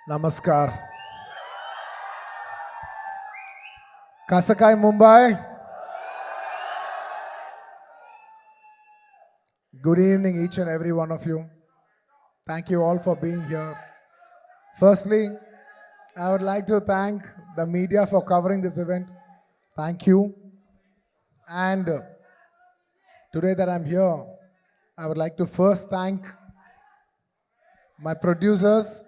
Namaskar. Kasakai Mumbai. Good evening, each and every one of you. Thank you all for being here. Firstly, I would like to thank the media for covering this event. Thank you. And today that I'm here, I would like to first thank my producers,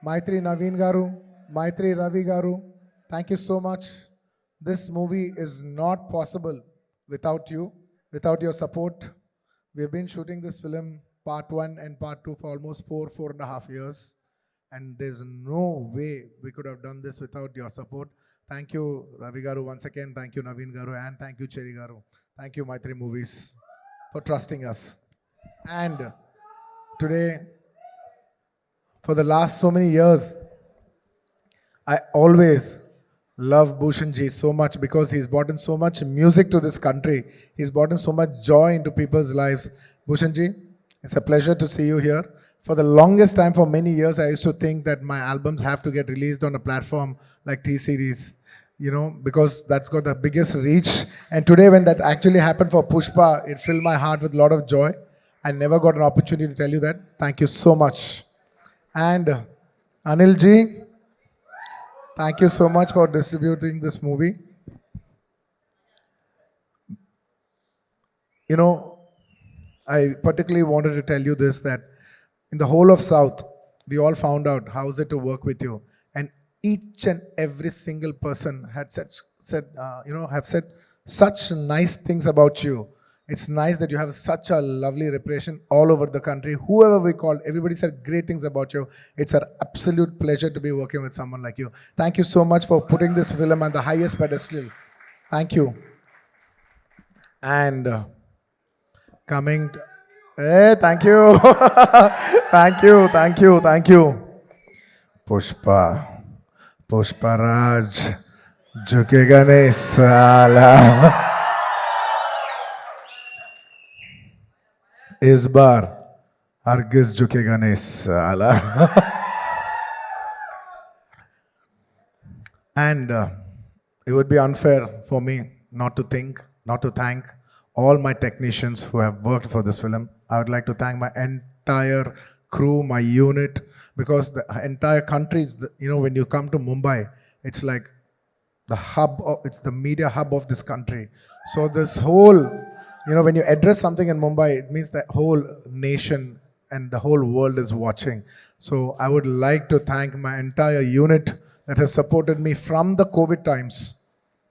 Maitri Naveen Garu, Maitri Ravi Garu. Thank you so much. This movie is not possible without you, without your support. We have been shooting this film, part one and part two, for almost 4.5 years. And there's no way we could have done this without your support. Thank you, Ravi Garu, once again. Thank you, Naveen Garu, and thank you, Cherry Garu. Thank you, Maitri Movies, for trusting us. And today, for the last so many years, I always love Bhushan ji so much because he's brought in so much music to this country. He's brought in so much joy into people's lives. Bhushan ji, it's a pleasure to see you here. For the longest time, for many years, I used to think that my albums have to get released on a platform like T-Series, because that's got the biggest reach. And today, when that actually happened for Pushpa, it filled my heart with a lot of joy. I never got an opportunity to tell you that. Thank you so much. And Anil ji, thank you so much for distributing this movie. I particularly wanted to tell you this, that in the whole of South, we all found out how is it to work with you. And each and every single person had said such nice things about you. It's nice that you have such a lovely reputation all over the country. Whoever we called, everybody said great things about you. It's an absolute pleasure to be working with someone like you. Thank you so much for putting this film on the highest pedestal. Thank you. And coming to, hey, thank you. thank you. Pushpa Raj, झुकेगा नहीं साला. इस बार हरगिज झुकेगा नहीं साला. And it would be unfair for me not to thank all my technicians who have worked for this film. I would like to thank my entire crew, my unit, because the entire country, when you come to Mumbai, it's like the hub, it's the media hub of this country. So this whole, when you address something in Mumbai, it means the whole nation and the whole world is watching. So I would like to thank my entire unit that has supported me from the COVID times.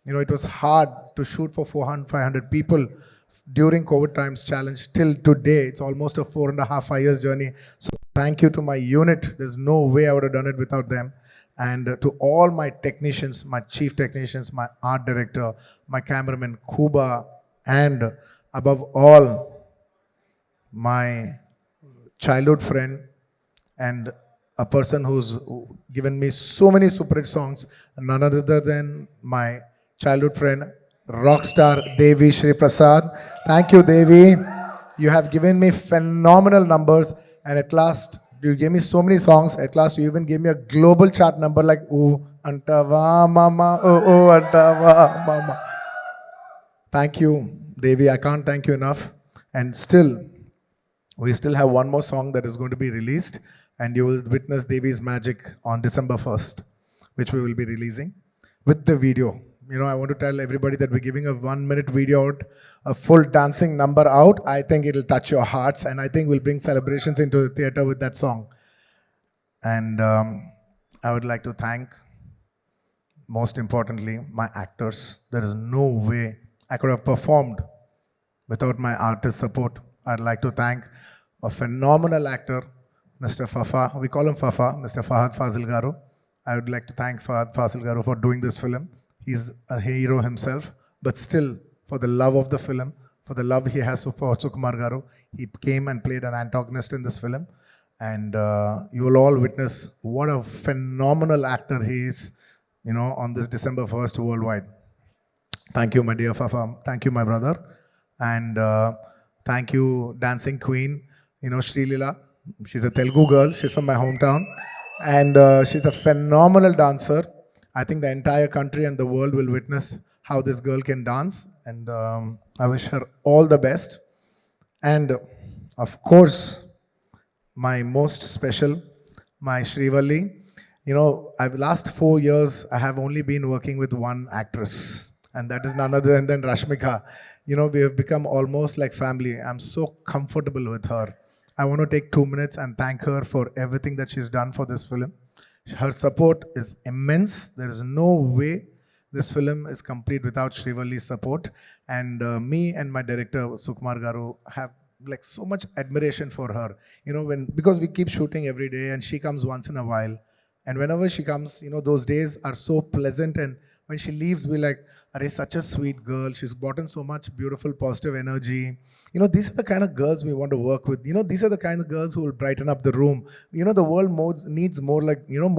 It was hard to shoot for 400, 500 people during COVID times challenge till today. It's almost a 4.5 years journey. So thank you to my unit. There's no way I would have done it without them. And to all my technicians, my chief technicians, my art director, my cameraman, Kuba, and above all, my childhood friend and a person who's given me so many super hit songs, none other than my childhood friend, rock star Devi Shri Prasad. Thank you, Devi. You have given me phenomenal numbers, and at last, you gave me so many songs. At last, you even gave me a global chart number like "Ooh Antava Mama, Oh Antava Mama." Thank you, Devi. I can't thank you enough. And still, we still have one more song that is going to be released, and you will witness Devi's magic on December 1st, which we will be releasing with the video. I want to tell everybody that we're giving a 1-minute video out, a full dancing number out. I think it'll touch your hearts, and I think we'll bring celebrations into the theater with that song. And I would like to thank, most importantly, my actors. There is no way I could have performed without my artist support. I'd like to thank a phenomenal actor, Mr. Fafa. We call him Fafa, Mr. Fahad Fazil Garu. I would like to thank Fahad Fazil Garu for doing this film. He's a hero himself, but still, for the love of the film, for the love he has for Sukumar Garu, he came and played an antagonist in this film. And you will all witness what a phenomenal actor he is, on this December 1st worldwide. Thank you, my dear Fafa. Thank you, my brother. And thank you, Dancing Queen, Sri Lila. She's a Telugu girl. She's from my hometown. And she's a phenomenal dancer. I think the entire country and the world will witness how this girl can dance. And I wish her all the best. And of course, my most special, my Srivalli. You know, I've last 4 years, I have only been working with one actress, and that is none other than Rashmika. You know, we have become almost like family. I'm so comfortable with her. I want to take 2 minutes and thank her for everything that she's done for this film. Her support is immense. There is no way this film is complete without Srivalli's support. And me and my director Sukumar Garu have like so much admiration for her. You know, when because we keep shooting every day and she comes once in a while. And whenever she comes, you know, those days are so pleasant. And when she leaves, we like, are such a sweet girl. She's brought in so much beautiful, positive energy. You know, these are the kind of girls we want to work with. You know, these are the kind of girls who will brighten up the room. You know, the world needs more like, you know,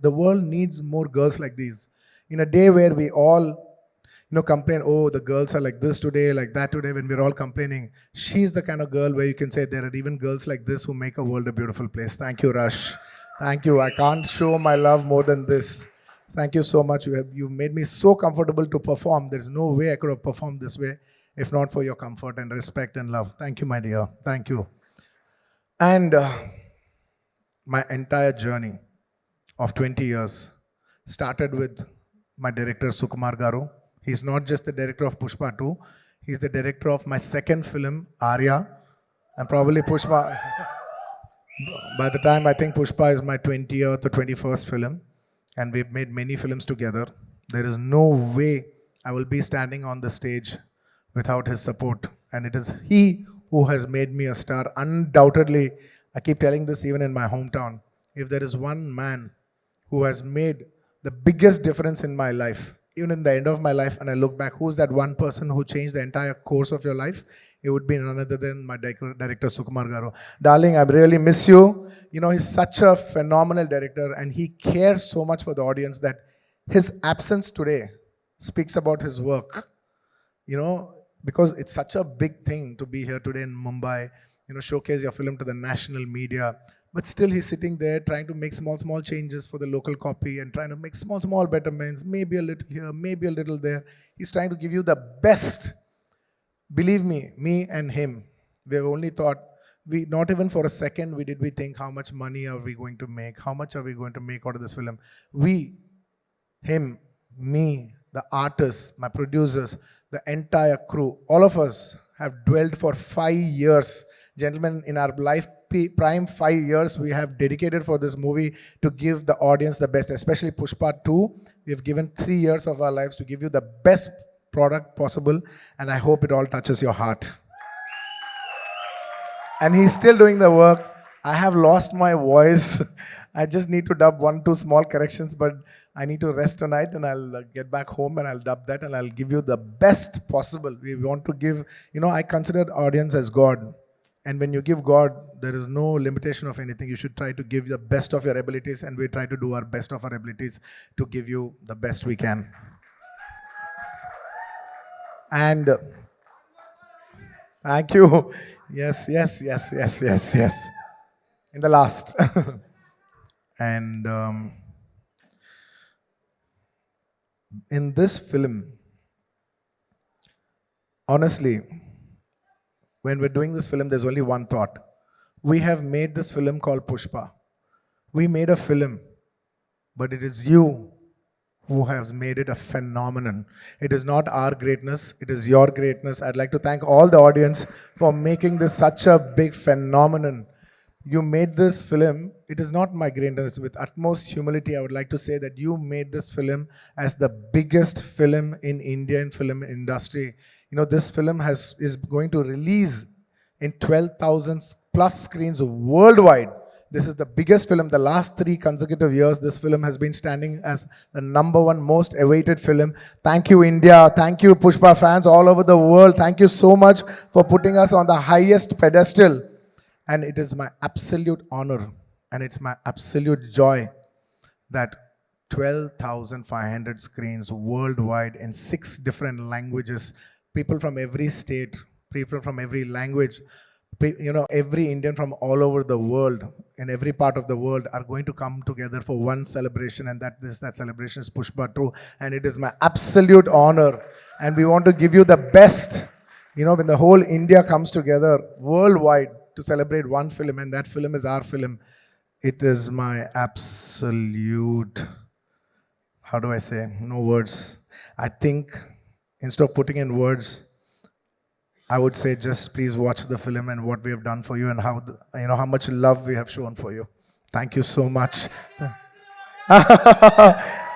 the world needs more girls like these. In a day where we all, you know, complain, oh, the girls are like this today, like that today, when we're all complaining. She's the kind of girl where you can say there are even girls like this who make a world a beautiful place. Thank you, Rush. Thank you. I can't show my love more than this. Thank you so much. You made me so comfortable to perform. There's no way I could have performed this way if not for your comfort and respect and love. Thank you, my dear. Thank you. And my entire journey of 20 years started with my director Sukumar Garu. He's not just the director of Pushpa 2, he's the director of my second film, Arya, and probably Pushpa. By the time I think Pushpa is my 20th or 21st film, and we've made many films together, there is no way I will be standing on the stage without his support. And it is he who has made me a star. Undoubtedly, I keep telling this even in my hometown. If there is one man who has made the biggest difference in my life, even in the end of my life, and I look back, who's that one person who changed the entire course of your life? It would be none other than my director Sukumar Garu. Darling, I really miss you. You know, he's such a phenomenal director and he cares so much for the audience that his absence today speaks about his work. You know, because it's such a big thing to be here today in Mumbai, you know, showcase your film to the national media. But still he's sitting there trying to make small changes for the local copy and trying to make small betterments, maybe a little here, maybe a little there. He's trying to give you the best. Believe me and him, we have only thought, we not even for a second we think how much money are we going to make, how much are we going to make out of this film. We, him, me, the artists, my producers, the entire crew, all of us have dwelled for 5 years. Gentlemen, in our life prime 5 years we have dedicated for this movie to give the audience the best, especially Pushpa 2. We have given 3 years of our lives to give you the best product possible, and I hope it all touches your heart. And he's still doing the work. I have lost my voice. I just need to dub 1-2 small corrections, but I need to rest tonight and I'll get back home and I'll dub that and I'll give you the best possible. We want to give, you know, I consider audience as God. And when you give God, there is no limitation of anything. You should try to give the best of your abilities, and we try to do our best of our abilities to give you the best we can. And thank you. Yes. In the last. And in this film, honestly, when we're doing this film, there's only one thought. We have made this film called Pushpa. We made a film, but it is you who has made it a phenomenon. It is not our greatness, it is your greatness. I'd like to thank all the audience for making this such a big phenomenon. You made this film, it is not my greatness. With utmost humility, I would like to say that you made this film as the biggest film in Indian film industry. You know, this film is going to release in 12,000 plus screens worldwide. This is the biggest film. The last 3 consecutive years, this film has been standing as the #1 most awaited film. Thank you, India. Thank you, Pushpa fans all over the world. Thank you so much for putting us on the highest pedestal. And it is my absolute honor and it's my absolute joy that 12,500 screens worldwide in 6 different languages, people from every state, people from every language, you know, every Indian from all over the world, in every part of the world are going to come together for one celebration, and that celebration is Pushpa 2. And it is my absolute honor. And we want to give you the best, when the whole India comes together worldwide to celebrate one film, and that film is our film. It is my absolute, how do I say, no words. I think instead of putting in words, I would say just please watch the film and what we have done for you, and how much love we have shown for you. Thank you so much.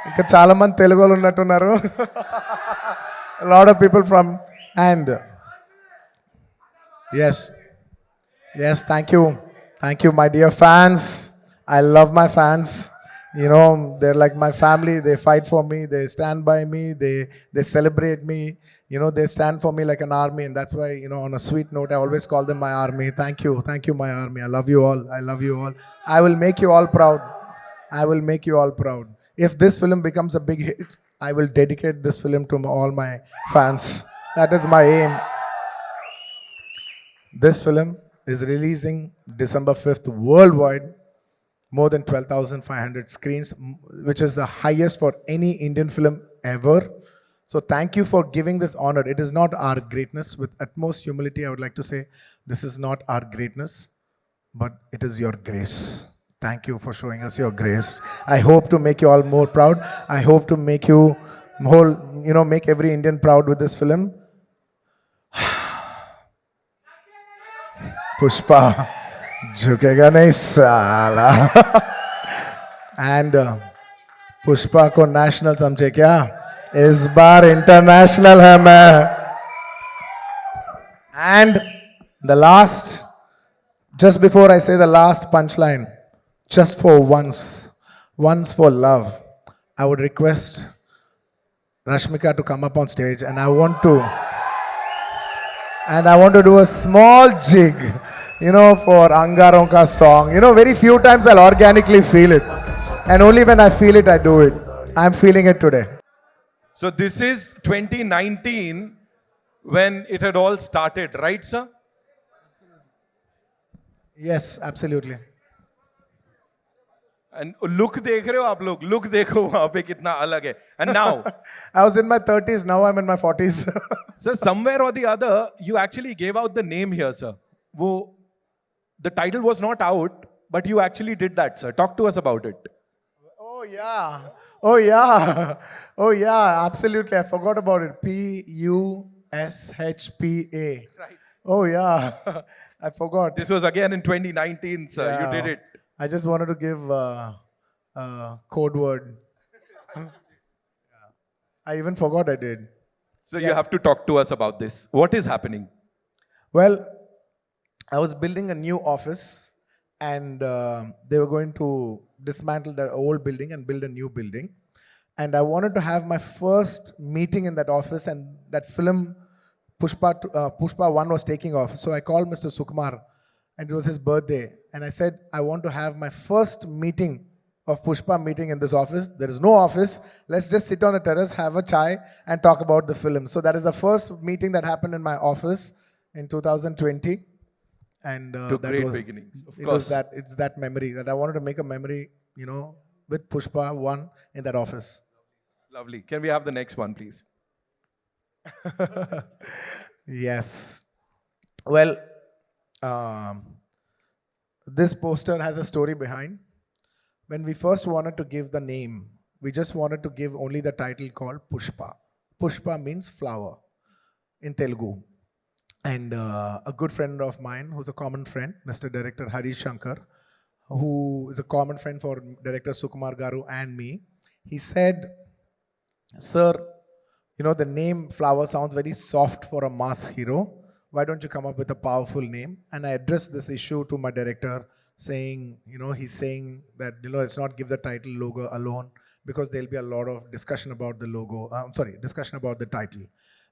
ఇంకా చాలా మంది తెలుగు వాళ్ళు ఉన్నట్టున్నారు. A lot of people from, and yes, thank you my dear fans. I love my fans. They're like my family. They fight for me, they stand by me, they celebrate me. They stand for me like an army, and that's why, on a sweet note, I always call them my army. Thank you my army. I love you all. I will make you all proud. If this film becomes a big hit, I will dedicate this film to all my fans. That is my aim. This film is releasing December 5th worldwide, more than 12,500 screens, which is the highest for any Indian film ever. So thank you for giving this honor. It is not our greatness. With utmost humility, I would like to say, this is not our greatness, but it is your grace. Thank you for showing us your grace. I hope to make you all more proud. I hope to make you make every Indian proud with this film. Pushpa झुकेगा नहीं साला. And Pushpa को national समझे क्या? इस बार international है मैं. And the last, just before I say the last punchline, just for once for love, I would request Rashmika to come up on stage, and I want to do a small jig, for Angaron ka song. Very few times I'll organically feel it, and only when I feel it, I do it. I'm feeling it today. So this is 2019 when it had all started, right, sir? Yes, absolutely. And look देख रहे हो आप लोग, look देखो वहाँ पे कितना अलग है. And now, I was in my 30s, now I'm in my 40s. sir, somewhere or the other, you actually gave out the name here, sir. The title was not out, but you actually did that, sir. Talk to us about it. Oh yeah, absolutely. I forgot about it. Pushpa. Right. Oh yeah, I forgot. This was again in 2019, sir. Yeah. You did it. I just wanted to give code word. I even forgot I did. So you have to talk to us about this. What is happening? Well, I was building a new office, and they were going to dismantle their old building and build a new building. And I wanted to have my first meeting in that office, and that film Pushpa 1 was taking off. So I called Mr. Sukumar, and it was his birthday. And I said, I want to have my first meeting of Pushpa meeting in this office. There is no office. Let's just sit on a terrace, have a chai, and talk about the film. So that is the first meeting that happened in my office in 2020. And To that great was, beginnings, of it course. was it's that memory that I wanted to make a memory, with Pushpa 1 in that office. Lovely. Can we have the next one, please? Yes. Well, this poster has a story behind. When we first wanted to give the name, we just wanted to give only the title called Pushpa. Pushpa means flower in Telugu. And a good friend of mine, who's a common friend, Mr. Director Harish Shankar, who is a common friend for Director Sukumar Garu and me, he said, Sir, the name Flower sounds very soft for a mass hero. Why don't you come up with a powerful name? And I addressed this issue to my director, saying, he's saying that, let's not give the title logo alone, because there'll be a lot of discussion about the logo. Discussion about the title.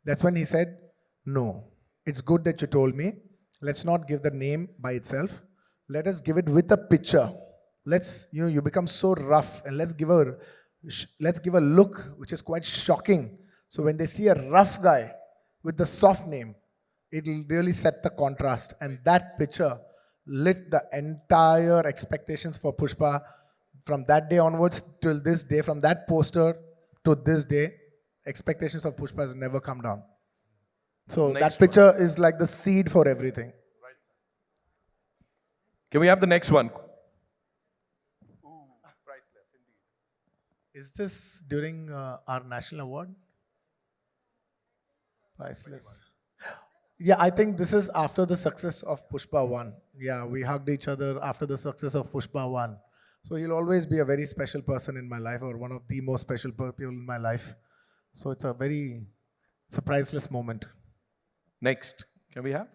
That's when he said, no, it's good that you told me. Let's not give the name by itself. Let us give it with a picture. Let's, you become so rough, and let's give a look which is quite shocking. So when they see a rough guy with the soft name, it will really set the contrast. And that picture lit the entire expectations for Pushpa from that day onwards till this day, from that poster to this day, expectations of Pushpa has never come down. So Next that picture is like the seed for everything. Can we have the next one? Is this during our national award? Priceless. Yeah, I think this is after the success of Pushpa 1. Yeah, we hugged each other after the success of Pushpa 1. So he'll always be a very special person in my life, or one of the most special people in my life. So it's a priceless moment. Next. Can we have?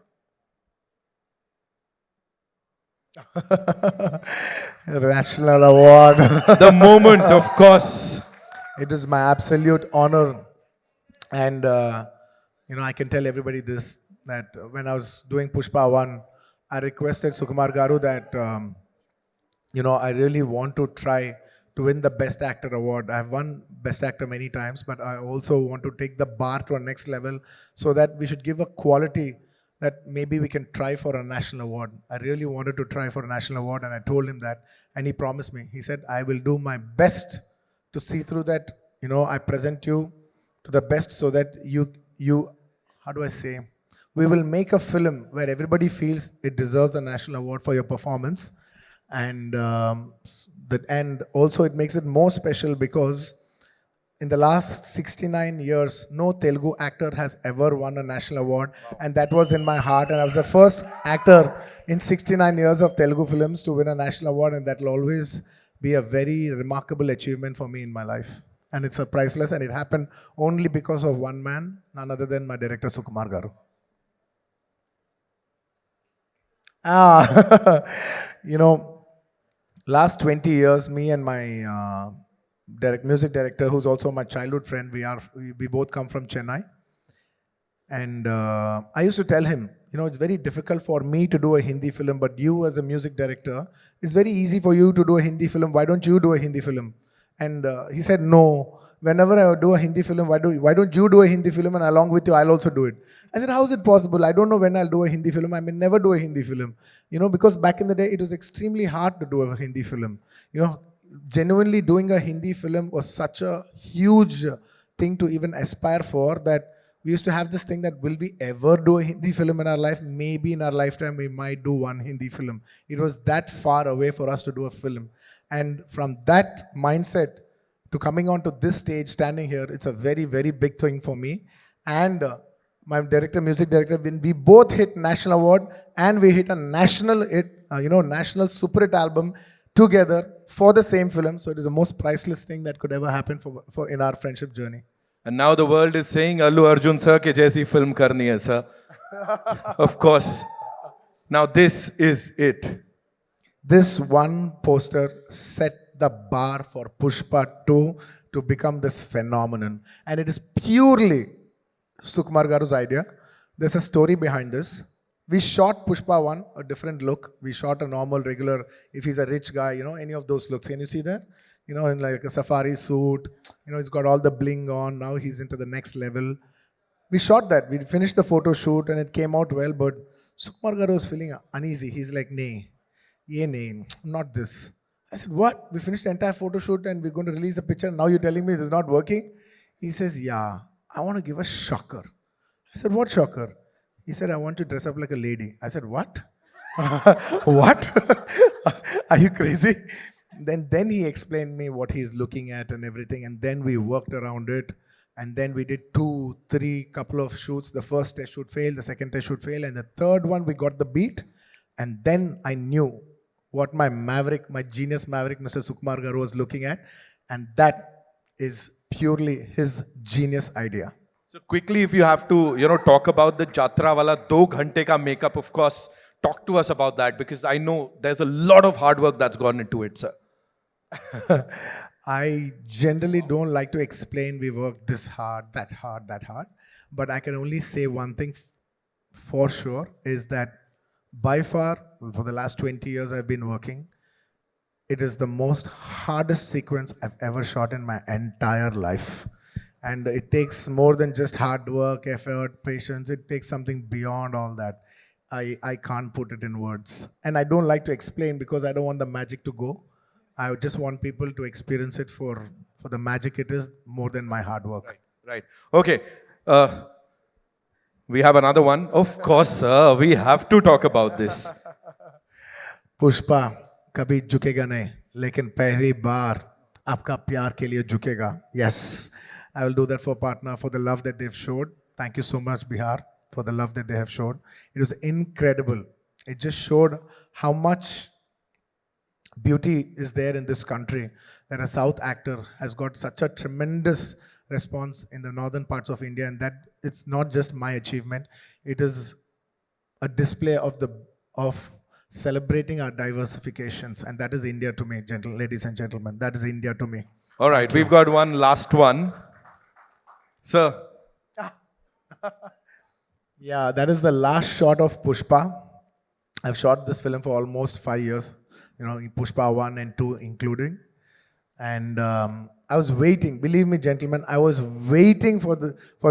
National award. The moment, of course. It is my absolute honor, and I can tell everybody this, that when I was doing Pushpa 1, I requested Sukumar Garu that I really want to try to win the Best Actor award. I've won Best Actor many times, but I also want to take the bar to a next level, so that we should give a quality that maybe we can try for a national award. I really wanted to try for a national award, and I told him that, and he promised me. He said, I will do my best to see through that, I present you to the best, so that you, how do I say, we will make a film where everybody feels it deserves a national award for your performance. And and also it makes it more special because in the last 69 years, no Telugu actor has ever won a national award. And that was in my heart. And I was the first actor in 69 years of Telugu films to win a national award. And that will always be a very remarkable achievement for me in my life. And it's a priceless. And it happened only because of one man, none other than my director, Sukumar Garu. Last 20 years, me and my music director, who's also my childhood friend, we both come from Chennai. And I used to tell him, it's very difficult for me to do a Hindi film, but you as a music director, it's very easy for you to do a Hindi film. Why don't you do a Hindi film? And he said, no. Whenever I do a Hindi film, why don't you do a Hindi film, and along with you, I'll also do it. I said, how is it possible? I don't know when I'll do a Hindi film. I may never do a Hindi film. Because back in the day, it was extremely hard to do a Hindi film. Genuinely doing a Hindi film was such a huge thing to even aspire for, that we used to have this thing that will we ever do a Hindi film in our life? Maybe in our lifetime we might do one Hindi film. It was that far away for us to do a film. And from that mindset to coming on to this stage, standing here, it's a very, very big thing for me. And my music director, when we both hit national award and we hit a national super hit album together for the same film. So it is the most priceless thing that could ever happen for in our friendship journey. And now the world is saying, Allu Arjun sir ke jaisi film karni hai, sir. Of course. Now this is it. This one poster set the bar for Pushpa 2 to become this phenomenon. And it is purely Sukumar Garu's idea. There's a story behind this. We shot Pushpa 1, a different look. We shot a normal, regular, if he's a rich guy, any of those looks. Can you see that? In like a safari suit, he's got all the bling on. Now he's into the next level. We shot that. We finished the photo shoot and it came out well, but Sukumar Garu was feeling uneasy. He's like, nay, not this. I said, what? We finished the entire photo shoot and we're going to release the picture. Now you're telling me this is not working? He says, yeah, I want to give a shocker. I said, what shocker? He said, I want to dress up like a lady. I said, what? What? Are you crazy? Then he explained me what he's looking at and everything. And then we worked around it. And then we did 2, 3 couple of shoots. The first test shoot failed. The second test shoot failed. And the third one, we got the beat. And then I knew what my genius maverick, Mr. Sukumar Garu was looking at. And that is purely his genius idea. So quickly, if you have to, talk about the Jatra wala 2 ghante ka makeup, of course, talk to us about that, because I know there's a lot of hard work that's gone into it, sir. I generally don't like to explain we worked this hard, that hard, that hard. But I can only say one thing for sure, is that by far, for the last 20 years I've been working, it is the most hardest sequence I've ever shot in my entire life. And it takes more than just hard work, effort, patience. It takes something beyond all that. I can't put it in words. And I don't like to explain because I don't want the magic to go. I just want people to experience it for the magic it is more than my hard work. Right. Okay. We have another one. Of course, sir. We have to talk about this. Pushpa कभी झुकेगा नहीं लेकिन पहली बार आपका प्यार के लिए झुकेगा yes I will do that for partner for the love that they've showed thank you so much Bihar for the love that they have showed it was incredible it just showed how much beauty is there in this country that a south actor has got such a tremendous response in the northern parts of India and that it's not just my achievement it is a display of celebrating our diversifications and that is India to me ladies and gentlemen that is India to me. All right. We've got one last one. Sir. Yeah, that is the last shot of Pushpa. I've shot this film for almost 5 years, Pushpa 1 and 2 including. And I was waiting, believe me, gentlemen, I was waiting for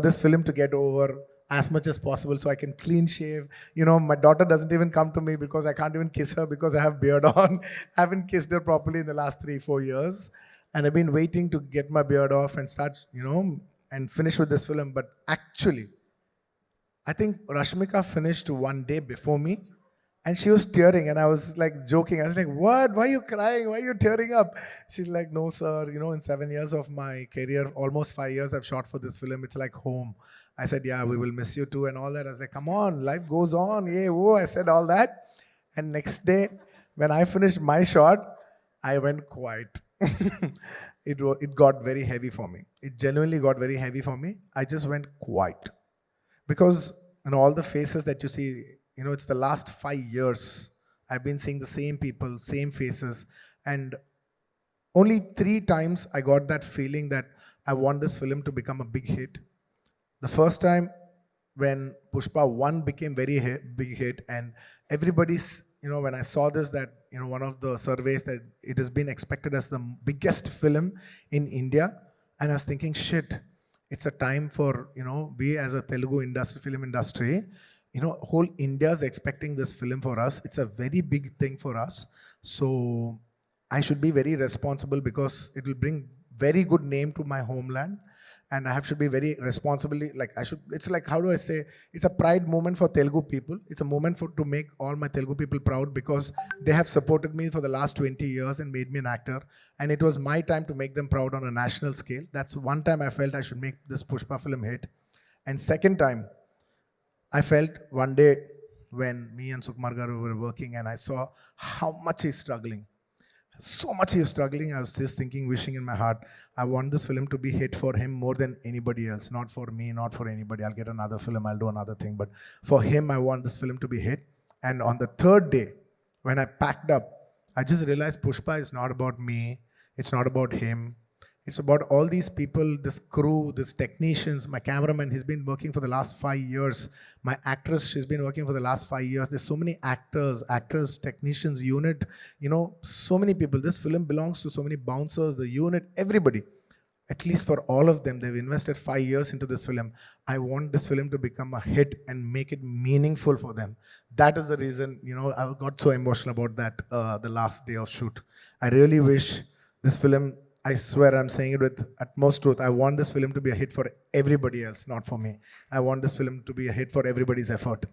this film to get over as much as possible so I can clean shave. My daughter doesn't even come to me because I can't even kiss her because I have beard on. I haven't kissed her properly in the last 3-4 years. And I've been waiting to get my beard off and start, and finish with this film. But actually, I think Rashmika finished one day before me and she was tearing and I was like joking. I was like, what? Why are you crying? Why are you tearing up? She's like, no, sir. In 7 years of my career, almost 5 years I've shot for this film. It's like home. I said, yeah, we will miss you too and all that. I was like, come on, life goes on. Yeah, whoa. I said all that. And next day, when I finished my shot, I went quiet. It got very heavy for me. It genuinely got very heavy for me. I just went quiet. Because all the faces that you see, it's the last 5 years. I've been seeing the same people, same faces. And only 3 times I got that feeling that I want this film to become a big hit. The first time when Pushpa 1 became very big hit and everybody's, when I saw this that, one of the surveys that it has been expected as the biggest film in India. And I was thinking, shit, it's a time for, we as a Telugu film industry, whole India is expecting this film for us. It's a very big thing for us. So I should be very responsible because it will bring very good name to my homeland. And I should be very responsibly, it's like, how do I say, it's a pride moment for Telugu people. It's a moment to make all my Telugu people proud because they have supported me for the last 20 years and made me an actor. And it was my time to make them proud on a national scale. That's one time I felt I should make this Pushpa film hit. And second time, I felt one day when me and Sukumar garu were working and I saw how much he's struggling. So much he was struggling. I was just thinking, wishing in my heart, I want this film to be hit for him more than anybody else. Not for me, not for anybody. I'll get another film, I'll do another thing. But for him, I want this film to be hit. And on the third day, when I packed up, I just realized Pushpa is not about me. It's not about him. It's about all these people, this crew, these technicians, my cameraman, he's been working for the last 5 years. My actress, she's been working for the last 5 years. There's so many actors, technicians, unit, so many people. This film belongs to so many bouncers, the unit, everybody. At least for all of them, they've invested 5 years into this film. I want this film to become a hit and make it meaningful for them. That is the reason, I got so emotional about that the last day of shoot. I really wish this film, I swear I'm saying it with utmost truth. I want this film to be a hit for everybody else, not for me. I want this film to be a hit for everybody's effort.